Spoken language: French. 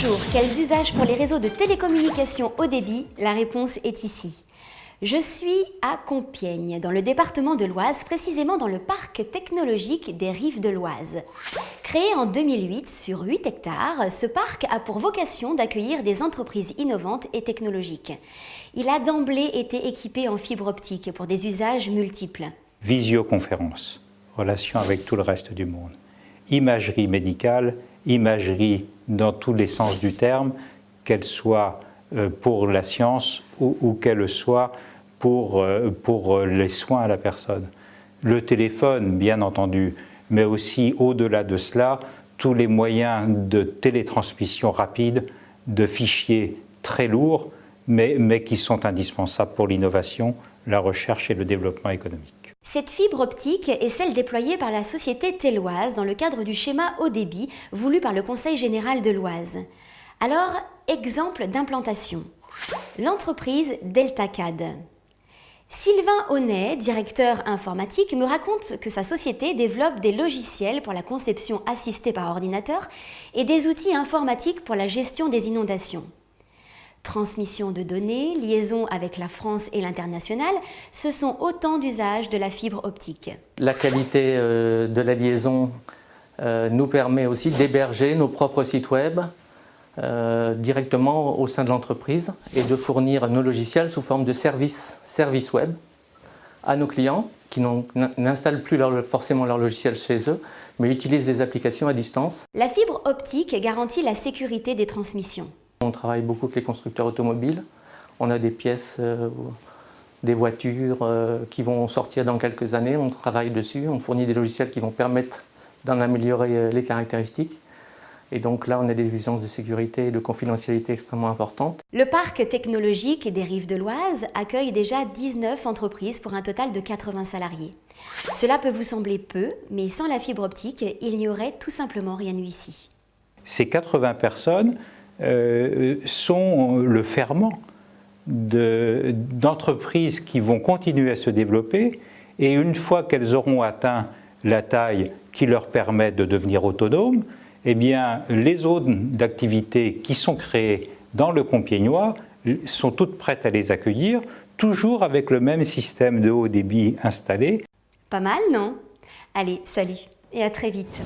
Bonjour, quels usages pour les réseaux de télécommunications haut débit? La réponse est ici. Je suis à Compiègne, dans le département de l'Oise, précisément dans le parc technologique des Rives de l'Oise. Créé en 2008 sur 8 hectares, ce parc a pour vocation d'accueillir des entreprises innovantes et technologiques. Il a d'emblée été équipé en fibre optique pour des usages multiples. Visioconférence, relation avec tout le reste du monde. Imagerie médicale, imagerie dans tous les sens du terme, qu'elle soit pour la science ou qu'elle soit pour les soins à la personne. Le téléphone, bien entendu, mais aussi au-delà de cela, tous les moyens de télétransmission rapide de fichiers très lourds, mais qui sont indispensables pour l'innovation, la recherche et le développement économique. Cette fibre optique est celle déployée par la société Téloise dans le cadre du schéma haut débit voulu par le Conseil général de l'Oise. Alors, exemple d'implantation. L'entreprise DeltaCAD. Sylvain Honnet, directeur informatique, me raconte que sa société développe des logiciels pour la conception assistée par ordinateur et des outils informatiques pour la gestion des inondations. Transmission de données, liaison avec la France et l'international, ce sont autant d'usages de la fibre optique. La qualité de la liaison nous permet aussi d'héberger nos propres sites web directement au sein de l'entreprise et de fournir nos logiciels sous forme de services web à nos clients qui n'installent plus forcément leur logiciel chez eux, mais utilisent les applications à distance. La fibre optique garantit la sécurité des transmissions. On travaille beaucoup avec les constructeurs automobiles. On a des pièces, des voitures qui vont sortir dans quelques années. On travaille dessus, on fournit des logiciels qui vont permettre d'en améliorer les caractéristiques. Et donc là, on a des exigences de sécurité et de confidentialité extrêmement importantes. Le parc technologique des Rives de l'Oise accueille déjà 19 entreprises pour un total de 80 salariés. Cela peut vous sembler peu, mais sans la fibre optique, il n'y aurait tout simplement rien eu ici. Ces 80 personnes sont le ferment d'entreprises qui vont continuer à se développer, et une fois qu'elles auront atteint la taille qui leur permet de devenir autonomes, eh bien, les zones d'activité qui sont créées dans le Compiègnois sont toutes prêtes à les accueillir, toujours avec le même système de haut débit installé. Pas mal, non? Allez, salut et à très vite.